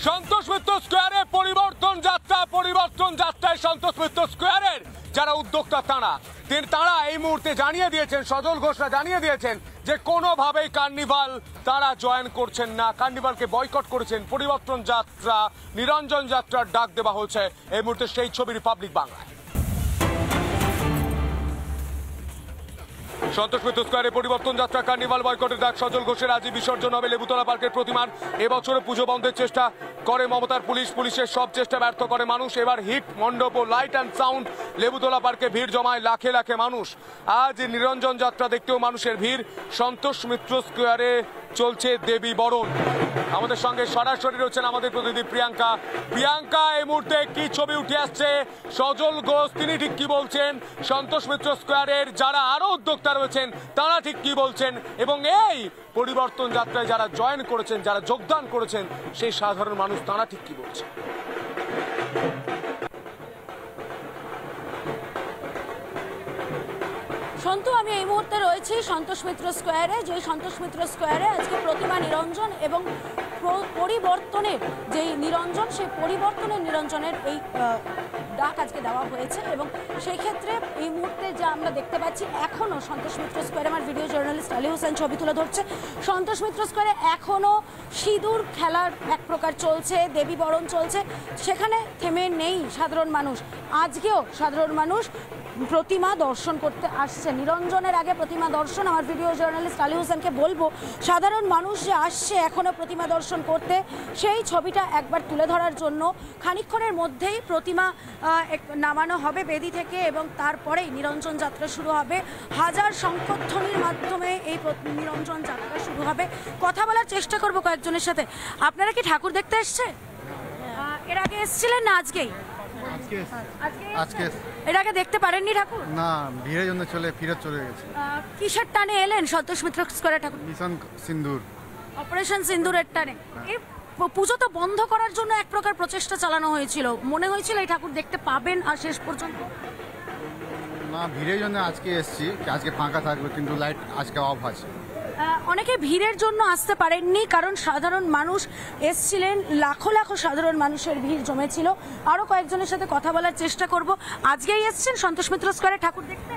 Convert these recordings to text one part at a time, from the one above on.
সন্তোষ মিত্র স্কোয়ারে পরিবর্তন যাত্রায় সন্তোষ মিত্র স্কোয়ারের যারা উদ্যোক্তা তারা এই মুহূর্তে জানিয়ে দিয়েছেন, সজল ঘোষরা জানিয়ে দিয়েছেন যে কোনোভাবেই কার্নিভাল তারা জয়েন করছেন না, কার্নিভালকে বয়কট করেছেন। পরিবর্তন যাত্রা, নিরঞ্জন যাত্রার ডাক দেওয়া হয়েছে এই মুহূর্তে সেই ছবি রিপাবলিক বাংলায়। সন্তোষ মিত্র স্কোয়ারে পরিবর্তন যাত্রা, কার্নিভাল বয়কটের ডাক। সজল ঘোষের আজই বিসর্জন হবে লেবুতলা পার্কের প্রতিমার। এবছরে পুজো বন্ধের চেষ্টা করে মমতার পুলিশের সব চেষ্টা ব্যর্থ করে মানুষ। এবার হিট মণ্ডপ ও লাইট অ্যান্ড সাউন্ড। লেবুতলা পার্কে ভিড় জমায় লাখে লাখে মানুষ। আজ নিরঞ্জন যাত্রা দেখতেও মানুষের ভিড়। সন্তোষ মিত্র স্কোয়ারে চলছে দেবী বরণ। আমাদের সঙ্গে সরাসরি রয়েছেন আমাদের প্রতিনিধি প্রিয়াঙ্কা। এই মুহূর্তে কি ছবি উঠে আসছে? সজল ঘোষ তিনি ঠিক কি বলছেন, সন্তোষ মিত্র স্কোয়ারের যারা আরো উদ্যোক্তা রয়েছেন তারা ঠিক কি বলছেন, এবং এই পরিবর্তন যাত্রায় যারা জয়েন করেছেন, যারা যোগদান করেছেন সেই সাধারণ মানুষ তারা ঠিক কি বলছেন? সন্তু, আমি এই মুহূর্তে রয়েছি সন্তোষ মিত্র স্কোয়ারে। যে সন্তোষ মিত্র স্কোয়ারে আজকে প্রতিমা নিরঞ্জন এবং পরিবর্তনের যেই নিরঞ্জন, সেই পরিবর্তনের নিরঞ্জনের এই ডাক আজকে দেওয়া হয়েছে। এবং সেই ক্ষেত্রে এই মুহূর্তে যা আমরা দেখতে পাচ্ছি, এখনও সন্তোষ মিত্র স্কোয়ারে আমার ভিডিও জার্নালিস্ট আলী হোসেন ছবি তুলে ধরছে। সন্তোষ মিত্র স্কোয়ারে এখনও সিঁদুর খেলার এক প্রকার চলছে, দেবী বরণ চলছে, সেখানে থেমে নেই সাধারণ মানুষ। আজকেও সাধারণ মানুষ প্রতিমা দর্শন করতে আসছে। নিরঞ্জনের আগে প্রতিমা দর্শন। আমার ভিডিও জার্নালিস্ট আলী হোসেনকে বলবো, সাধারণ মানুষ যে আসছে এখনো প্রতিমা দর্শন করতে, সেই ছবিটা একবার তুলে ধরার জন্য। খানিকক্ষণের মধ্যেই প্রতিমা নামানো হবে বেদি থেকে এবং তারপরেই নিরঞ্জন যাত্রা শুরু হবে। হাজার শঙ্খধ্বনির মাধ্যমে এই নিরঞ্জন যাত্রা শুরু হবে। কথা বলার চেষ্টা করব কয়েকজনের সাথে। আপনারা কি ঠাকুর দেখতে এসছে? এর আগে এসেছিলেন না আজকেই? আজকে এর আগে দেখতে পারেননি ঠাকুর? না, ভিড়ের জন্য ফিরে চলে গেছে। কিসের টানে এলেন সন্তোষ মিত্র স্কোয়ারে ঠাকুর? মিশন সিন্দুর, অপারেশন সিন্দুরের টানে। এই পুজো তো বন্ধ করার জন্য এক প্রকার প্রচেষ্টা চালানো হয়েছিল, মনে হয়েছিল এই ঠাকুর দেখতে পাবেন, আর শেষ পর্যন্ত না, ভিড়ের জন্য আজকে এসেছি, আজকে ফাঁকা থাকবে, কিন্তু লাইট আজকে অফ আছে। অনেকে ভিড়ের জন্য আসতে পারেননি, কারণ সাধারণ মানুষ এসছিলেন, লাখো লাখো সাধারণ মানুষের ভিড় জমেছিল। আরো কয়েকজনের সাথে কথা বলার চেষ্টা করব। আজকেই এসছেন সন্তোষ মিত্র স্কোয়ারে ঠাকুর দেখতে?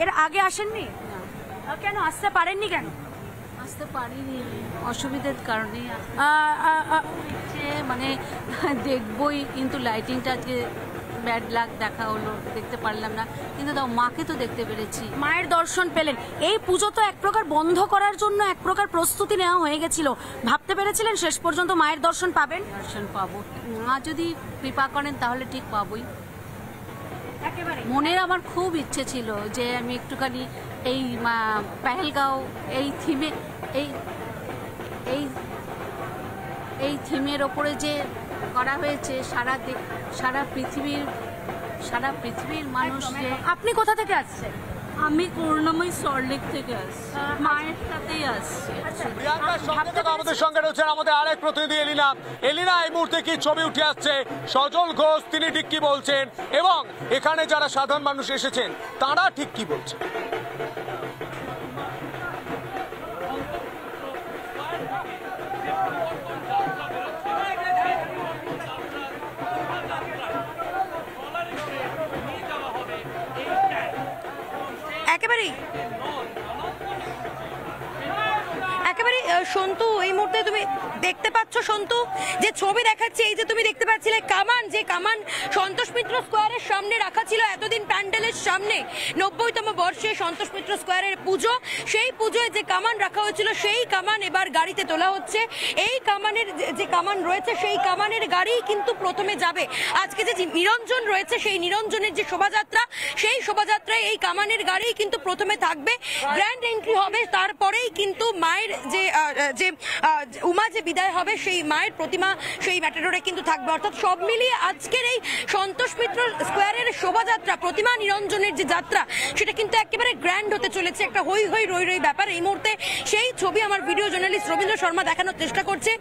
এর আগে আসেননি? কেন আসতে পারেননি? কেন আসতে পারিনি? অসুবিধার কারণে। মানে দেখবই, কিন্তু লাইটিংটা আজকে ব্যাড লাক দেখা হলো, দেখতে পারলাম না, কিন্তু তাও মাকে তো দেখতে পেরেছি। মায়ের দর্শন পেলেন। এই পুজো তো এক প্রকার বন্ধ করার জন্য এক প্রকার প্রস্তুতি নেওয়া হয়ে গেছিল, ভাবতে পেরেছিলেন শেষ পর্যন্ত মায়ের দর্শন পাবেন? দর্শন পাবো, মা যদি কৃপা করেন তাহলে ঠিক পাবোই। মনের আমার খুব ইচ্ছে ছিল যে আমি একটুখানি এই পেহেলগাঁও এই থিমে এই থিমের ওপরে যে করা হয়েছে, সারা পৃথিবীর মানুষ যে। আপনি কোথা থেকে আসছেন? আমি করুণাময়ী সল্টলেক থেকে আসছি, মায়ের সাথেই আসছি। আমাদের সঙ্গে রয়েছেন আমাদের আরেক প্রতিনিধি এলিনা। এই মুহূর্তে কি ছবি উঠে আসছে? সজল ঘোষ তিনি ঠিক কি বলছেন, এবং এখানে যারা সাধারণ মানুষ এসেছেন তারা ঠিক কি বলছেন? একেবারে সন্তু, এই মুহূর্তে তুমি দেখতে পাচ্ছ সন্তু যে ছবি দেখাচ্ছে, এই যে তুমি দেখতে পাচ্ছিলে কামান, যে কামান সন্তোষ মিত্র স্কোয়ারের সামনে রাখা ছিল এতদিন প্যান্ডেলের সামনে। 90তম বর্ষে সন্তোষ মিত্র স্কোয়ারের পুজো, সেই পুজোয় যে কামান রাখা হয়েছিল সেই কামান এবার গাড়িতে তোলা হচ্ছে। এই কামানের যে কামান রয়েছে সেই কামানের গাড়ি কিন্তু প্রথমে যাবে। আজকে যে নিরঞ্জন রয়েছে সেই নিরঞ্জনের যে শোভাযাত্রা, সেই শোভাযাত্রায় এই কামানের গাড়ি কিন্তু প্রথমে থাকবে, গ্র্যান্ড এন্ট্রি হবে, তারপরেই কিন্তু মায়ের যে উমা যে বিদায় হবে সেই মায়ের প্রতিমা সেই ম্যাটাডোরে কিন্তু থাকবে। অর্থাৎ সব মিলিয়ে আজকের এই সন্তোষ মিত্র স্কোয়ারের শোভাযাত্রা, প্রতিমা নিরঞ্জনের যে যাত্রা, সেটা কিন্তু একেবারে গ্র্যান্ড হতে চলেছে, একটা হই হই রই রই ব্যাপার। এই মুহূর্তে সেই ছবি আমার ভিডিও জার্নালিস্ট রবীন্দ্র শর্মা দেখানোর চেষ্টা করছে।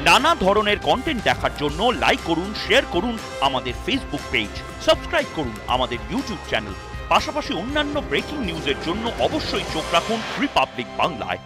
নানা ধরনের কন্টেন্ট দেখার জন্য লাইক করুন, শেয়ার করুন আমাদের ফেসবুক পেজ, সাবস্ক্রাইব করুন আমাদের ইউটিউব চ্যানেল। পাশাপাশি অন্যান্য ব্রেকিং নিউজের জন্য অবশ্যই চোখ রাখুন রিপাবলিক বাংলায়।